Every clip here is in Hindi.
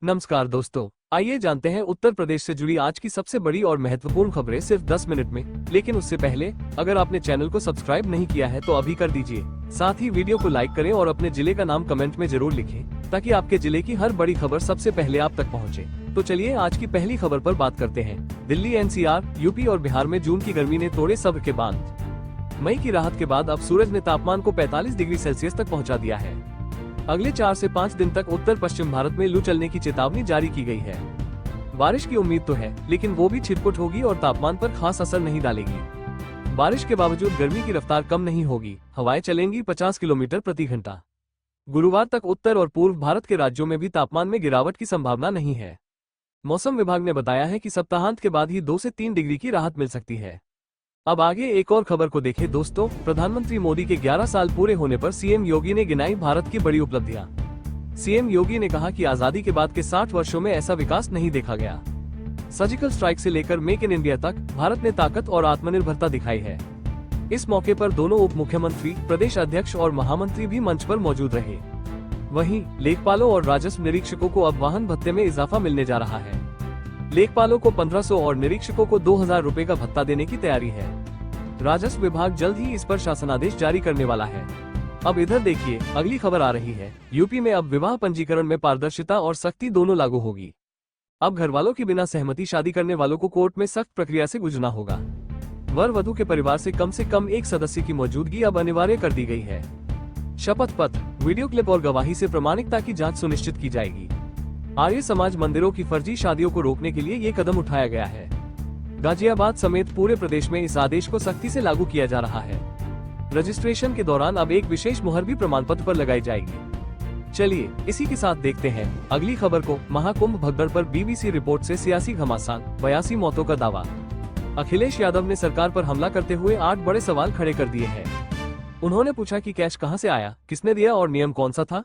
नमस्कार दोस्तों, आइए जानते हैं उत्तर प्रदेश से जुड़ी आज की सबसे बड़ी और महत्वपूर्ण खबरें सिर्फ 10 मिनट में। लेकिन उससे पहले अगर आपने चैनल को सब्सक्राइब नहीं किया है तो अभी कर दीजिए। साथ ही वीडियो को लाइक करें और अपने जिले का नाम कमेंट में जरूर लिखें ताकि आपके जिले की हर बड़ी खबर सबसे पहले आप तक पहुँचे। तो चलिए आज की पहली खबर पर बात करते हैं। दिल्ली, NCR, यूपी और बिहार में जून की गर्मी ने तोड़े सब्र के बांध। मई की राहत के बाद अब सूरज ने तापमान को 45 डिग्री सेल्सियस तक पहुँचा दिया है। अगले 4 से 5 दिन तक उत्तर पश्चिम भारत में लू चलने की चेतावनी जारी की गई है। बारिश की उम्मीद तो है, लेकिन वो भी छिटपुट होगी और तापमान पर खास असर नहीं डालेगी। बारिश के बावजूद गर्मी की रफ्तार कम नहीं होगी। हवाएं चलेंगी 50 किलोमीटर प्रति घंटा। गुरुवार तक उत्तर और पूर्व भारत के राज्यों में भी तापमान में गिरावट की संभावना नहीं है। मौसम विभाग ने बताया है कि सप्ताहांत के बाद ही 2 से 3 डिग्री की राहत मिल सकती है। अब आगे एक और खबर को देखें दोस्तों। प्रधानमंत्री मोदी के 11 साल पूरे होने पर सीएम योगी ने गिनाई भारत की बड़ी उपलब्धियां। सीएम योगी ने कहा कि आजादी के बाद के 60 वर्षों में ऐसा विकास नहीं देखा गया। सर्जिकल स्ट्राइक से लेकर मेक इन इंडिया तक भारत ने ताकत और आत्मनिर्भरता दिखाई है। इस मौके पर दोनों उप मुख्यमंत्री, प्रदेश अध्यक्ष और महामंत्री भी मंच पर मौजूद रहे। वहीं लेखपालों और राजस्व निरीक्षकों को अब वाहन भत्ते में इजाफा मिलने जा रहा है। लेखपालों को 1500 और निरीक्षकों को 2000 रुपए का भत्ता देने की तैयारी है। राजस्व विभाग जल्द ही इस पर शासनादेश जारी करने वाला है। अब इधर देखिए, अगली खबर आ रही है। यूपी में अब विवाह पंजीकरण में पारदर्शिता और सख्ती दोनों लागू होगी। अब घर वालों की बिना सहमति शादी करने वालों को कोर्ट में सख्त प्रक्रिया से गुजरना होगा। वर वधू के परिवार से कम एक सदस्य की मौजूदगी अब अनिवार्य कर दी गई है। शपथ पत्र, वीडियो क्लिप और गवाही से प्रामाणिकता की जाँच सुनिश्चित की जाएगी। आर्य समाज मंदिरों की फर्जी शादियों को रोकने के लिए ये कदम उठाया गया है। गाजियाबाद समेत पूरे प्रदेश में इस आदेश को सख्ती से लागू किया जा रहा है। रजिस्ट्रेशन के दौरान अब एक विशेष मुहर भी प्रमाण पत्र पर लगाई जाएगी। चलिए इसी के साथ देखते हैं अगली खबर को। महाकुंभ भगदड़ पर BBC रिपोर्ट से सियासी घमासान, 82 मौतों का दावा। अखिलेश यादव ने सरकार पर हमला करते हुए 8 बड़े सवाल खड़े कर दिए हैं। उन्होंने पूछा कि कैश कहां से आया, किसने दिया और नियम कौन सा था।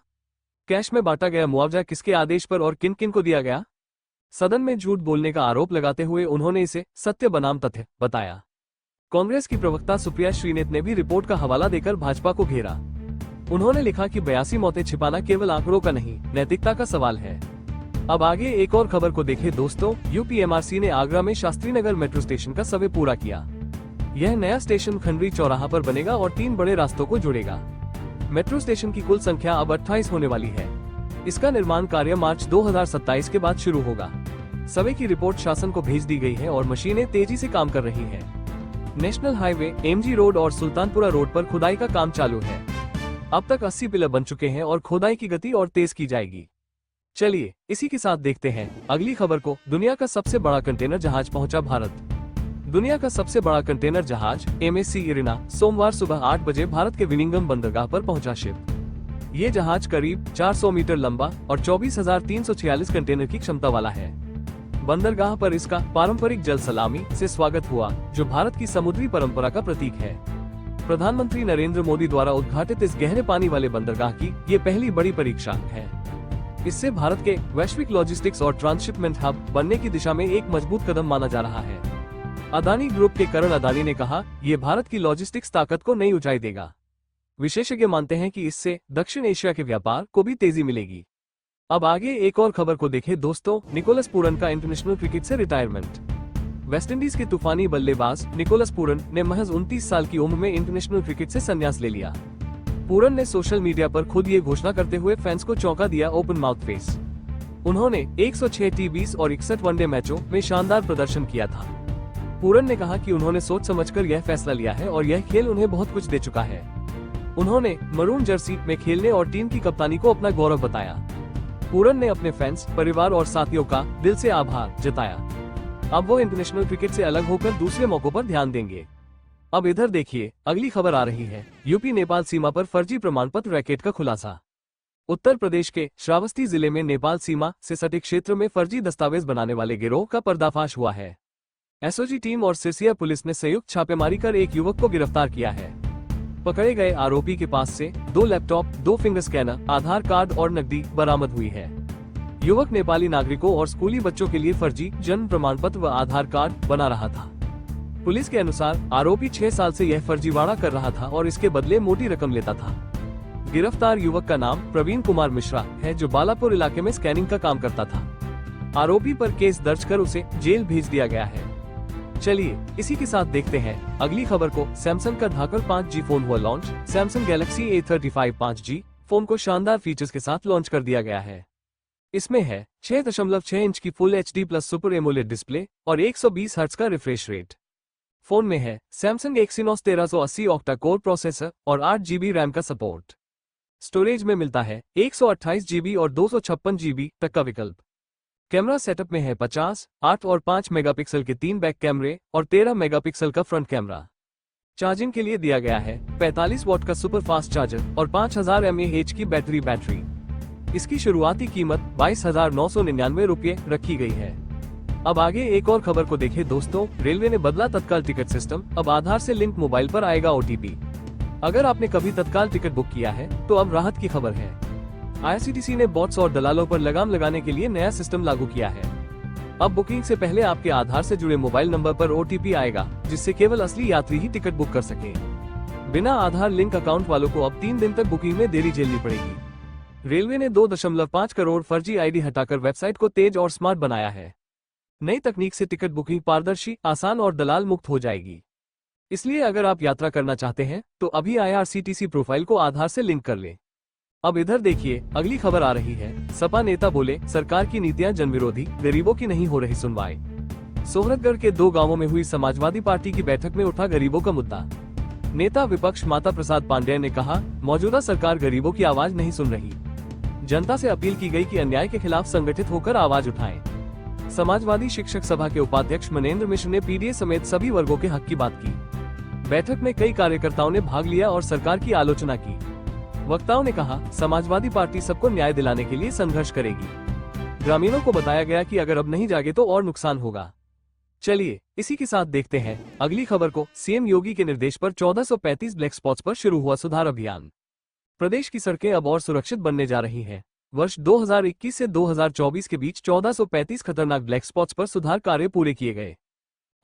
कैश में बांटा गया मुआवजा किसके आदेश पर और किन किन को दिया गया। सदन में झूठ बोलने का आरोप लगाते हुए उन्होंने इसे सत्य बनाम तथ्य बताया। कांग्रेस की प्रवक्ता सुप्रिया श्रीनेत ने भी रिपोर्ट का हवाला देकर भाजपा को घेरा। उन्होंने लिखा कि 82 मौतें छिपाना केवल आंकड़ों का नहीं, नैतिकता का सवाल है। अब आगे एक और खबर को देखें दोस्तों। UPMRC ने आगरा में शास्त्री नगर मेट्रो स्टेशन का सर्वे पूरा किया। यह नया स्टेशन खंडरी चौराहा पर बनेगा और 3 बड़े रास्तों को जोड़ेगा। मेट्रो स्टेशन की कुल संख्या अब 28 होने वाली है। इसका निर्माण कार्य मार्च 2027 के बाद शुरू होगा। सर्वे की रिपोर्ट शासन को भेज दी गई है और मशीनें तेजी से काम कर रही हैं। नेशनल हाईवे, MG रोड और सुल्तानपुरा रोड पर खुदाई का काम चालू है। अब तक 80 पिलर बन चुके हैं और खोदाई की गति और तेज की जाएगी। चलिए इसी के साथ देखते हैं अगली खबर को। दुनिया का सबसे बड़ा कंटेनर जहाज पहुंचा भारत। दुनिया का सबसे बड़ा कंटेनर जहाज MSC इरिना सोमवार सुबह 8 बजे भारत के विलिंगम बंदरगाह पर पहुंचा। शिप ये जहाज करीब 400 मीटर लंबा और 24,346 कंटेनर की क्षमता वाला है। बंदरगाह पर इसका पारंपरिक जल सलामी से स्वागत हुआ, जो भारत की समुद्री परंपरा का प्रतीक है। प्रधानमंत्री नरेंद्र मोदी द्वारा उद्घाटित इस गहरे पानी वाले बंदरगाह की ये पहली बड़ी परीक्षा है। इससे भारत के वैश्विक लॉजिस्टिक्स और ट्रांसशिपमेंट हब बनने की दिशा में एक मजबूत कदम माना जा रहा है। अदानी ग्रुप के करण अदानी ने कहा, ये भारत की लॉजिस्टिक्स ताकत को नई ऊंचाई देगा। विशेषज्ञ मानते हैं कि इससे दक्षिण एशिया के व्यापार को भी तेजी मिलेगी। अब आगे एक और खबर को देखें दोस्तों। निकोलस पूरन का इंटरनेशनल क्रिकेट से रिटायरमेंट। वेस्टइंडीज के तूफानी बल्लेबाज निकोलस पूरन ने महज 29 साल की उम्र में इंटरनेशनल क्रिकेट से संन्यास ले लिया। पूरन ने सोशल मीडिया पर खुद ये घोषणा करते हुए फैंस को चौंका दिया। Open mouth face. उन्होंने 106 T20 और 61 वनडे मैचों में शानदार प्रदर्शन किया था। पूरन ने कहा कि उन्होंने सोच समझकर यह फैसला लिया है और यह खेल उन्हें बहुत कुछ दे चुका है। उन्होंने मरून जर्सी में खेलने और टीम की कप्तानी को अपना गौरव बताया। पूरन ने अपने फैंस, परिवार और साथियों का दिल से आभार जताया। अब वो इंटरनेशनल क्रिकेट से अलग होकर दूसरे मौकों पर ध्यान देंगे। अब इधर देखिए, अगली खबर आ रही है। यूपी नेपाल सीमा पर फर्जी प्रमाण पत्र रैकेट का खुलासा। उत्तर प्रदेश के श्रावस्ती जिले में नेपाल सीमा से सटे क्षेत्र में फर्जी दस्तावेज बनाने वाले गिरोह का पर्दाफाश हुआ है। SOG टीम और सिरसिया पुलिस ने संयुक्त छापेमारी कर एक युवक को गिरफ्तार किया है। पकड़े गए आरोपी के पास से 2 लैपटॉप, 2 फिंगर स्कैनर, आधार कार्ड और नकदी बरामद हुई है। युवक नेपाली नागरिकों और स्कूली बच्चों के लिए फर्जी जन्म प्रमाण पत्र व आधार कार्ड बना रहा था। पुलिस के अनुसार आरोपी 6 साल से यह फर्जीवाड़ा कर रहा था और इसके बदले मोटी रकम लेता था। गिरफ्तार युवक का नाम प्रवीण कुमार मिश्रा है, जो बालापुर इलाके में स्कैनिंग का काम करता था। आरोपी पर केस दर्ज कर उसे जेल भेज दिया गया है। चलिए इसी के साथ देखते हैं अगली खबर को। सैमसंग का धाकड़ 5G फोन हुआ launch. Samsung Galaxy A35 5G phone को शानदार फीचर्स के साथ लॉन्च कर दिया गया है। इसमें है 6.6 इंच की full HD plus super AMOLED display और 120 हर्ट्ज का रिफ्रेश रेट। फोन में है Samsung Exynos 1380 octa core processor और 8 GB रैम का सपोर्ट। स्टोरेज में मिलता है 128 GB और 256 GB तक का विकल्प। कैमरा सेटअप में है 50, 8 और 5 मेगापिक्सल के 3 बैक कैमरे और 13 मेगापिक्सल का फ्रंट कैमरा। चार्जिंग के लिए दिया गया है 45 वॉट का सुपर फास्ट चार्जर और 5000 mAh की बैटरी। इसकी शुरुआती कीमत 22,999 रुपये रखी गई है। अब आगे एक और खबर को देखें दोस्तों। रेलवे ने बदला तत्काल टिकट सिस्टम। अब आधार से लिंक मोबाइल पर आएगा OTP। अगर आपने कभी तत्काल टिकट बुक किया है तो अब राहत की खबर है। IRCTC ने बॉट्स और दलालों पर लगाम लगाने के लिए नया सिस्टम लागू किया है। अब बुकिंग से पहले आपके आधार से जुड़े मोबाइल नंबर पर OTP आएगा, जिससे केवल असली यात्री ही टिकट बुक कर सके। बिना आधार लिंक अकाउंट वालों को अब 3 दिन तक बुकिंग में देरी झेलनी पड़ेगी। रेलवे ने 2.5 करोड़ फर्जी ID हटाकर वेबसाइट को तेज और स्मार्ट बनाया है। नई तकनीक से टिकट बुकिंग पारदर्शी, आसान और दलाल मुक्त हो जाएगी। इसलिए अगर आप यात्रा करना चाहते हैं तो अभी IRCTC प्रोफाइल को आधार से लिंक कर लें। अब इधर देखिए अगली खबर आ रही है। सपा नेता बोले सरकार की नीतियां जनविरोधी, गरीबों की नहीं हो रही सुनवाई। सोहरतगढ़ के 2 गांवों में हुई समाजवादी पार्टी की बैठक में उठा गरीबों का मुद्दा। नेता विपक्ष माता प्रसाद पांडेय ने कहा, मौजूदा सरकार गरीबों की आवाज नहीं सुन रही। जनता से अपील की गई कि अन्याय के खिलाफ संगठित होकर आवाज उठाएं। समाजवादी शिक्षक सभा के उपाध्यक्ष मनेंद्र मिश्र ने PDA समेत सभी वर्गों के हक की बात की। बैठक में कई कार्यकर्ताओं ने भाग लिया और सरकार की आलोचना की। वक्ताओं ने कहा, समाजवादी पार्टी सबको न्याय दिलाने के लिए संघर्ष करेगी। ग्रामीणों को बताया गया कि अगर अब नहीं जागे तो और नुकसान होगा। चलिए इसी के साथ देखते हैं अगली खबर को। CM योगी के निर्देश पर 1435 ब्लैक स्पॉट्स पर शुरू हुआ सुधार अभियान। प्रदेश की सड़कें अब और सुरक्षित बनने जा रही हैं। वर्ष 2021 से 2024 के बीच 1435 खतरनाक ब्लैक स्पॉट्स पर सुधार कार्य पूरे किए गए।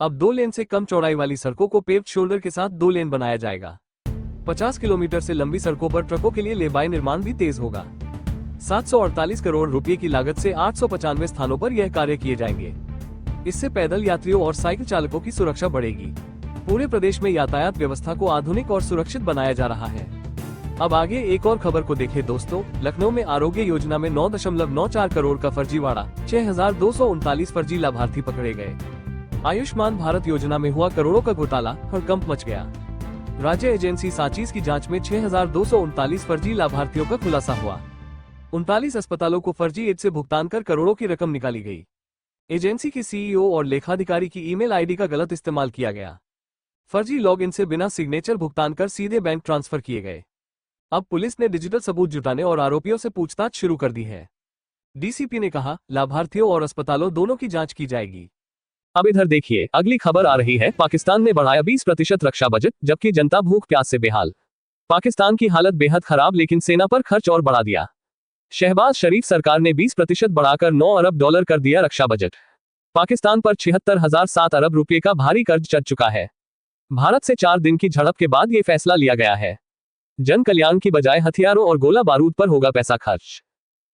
अब 2 लेन से कम चौड़ाई वाली सड़कों को पेव्ड शोल्डर के साथ 2 लेन बनाया जाएगा। 50 किलोमीटर से लंबी सड़कों पर ट्रकों के लिए लेबाई निर्माण भी तेज होगा। 748 करोड़ रुपए की लागत से 895 स्थानों पर यह कार्य किए जाएंगे। इससे पैदल यात्रियों और साइकिल चालकों की सुरक्षा बढ़ेगी। पूरे प्रदेश में यातायात व्यवस्था को आधुनिक और सुरक्षित बनाया जा रहा है। अब आगे एक और खबर को देखें दोस्तों। लखनऊ में आरोग्य योजना में 9.94 करोड़ का फर्जीवाड़ा, 6,239 फर्जी लाभार्थी पकड़े गए। आयुष्मान भारत योजना में हुआ करोड़ों का घोटाला, हड़कंप मच गया। राज्य एजेंसी सांचीज की जांच में 6,239 फर्जी लाभार्थियों का खुलासा हुआ। 39 अस्पतालों को फर्जी एड से भुगतान कर करोड़ों की रकम निकाली गई। एजेंसी के CEO और लेखाधिकारी की ईमेल ID का गलत इस्तेमाल किया गया। फर्जी लॉगिन से बिना सिग्नेचर भुगतान कर सीधे बैंक ट्रांसफर किए गए। अब पुलिस ने डिजिटल सबूत जुटाने और आरोपियों से पूछताछ शुरू कर दी है। DCP ने कहा, लाभार्थियों और अस्पतालों दोनों की जांच की जाएगी। अब इधर देखिए अगली खबर आ रही है। पाकिस्तान ने बढ़ाया 20% रक्षा बजट, जबकि जनता भूख प्यास से बेहाल। पाकिस्तान की हालत बेहद खराब, लेकिन सेना पर खर्च और बढ़ा दिया। शहबाज शरीफ सरकार ने 20% बढ़ाकर $9 अरब कर दिया रक्षा बजट। पाकिस्तान पर 76,007 अरब रुपए का भारी कर्ज चढ़ चुका है। भारत से 4 दिन की झड़प के बाद ये फैसला लिया गया है। जन कल्याण की बजाय हथियारों और गोला बारूद पर होगा पैसा खर्च।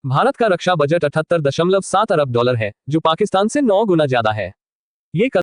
भारत का रक्षा बजट $78.7 अरब है, जो पाकिस्तान से 9 गुना ज्यादा है। ये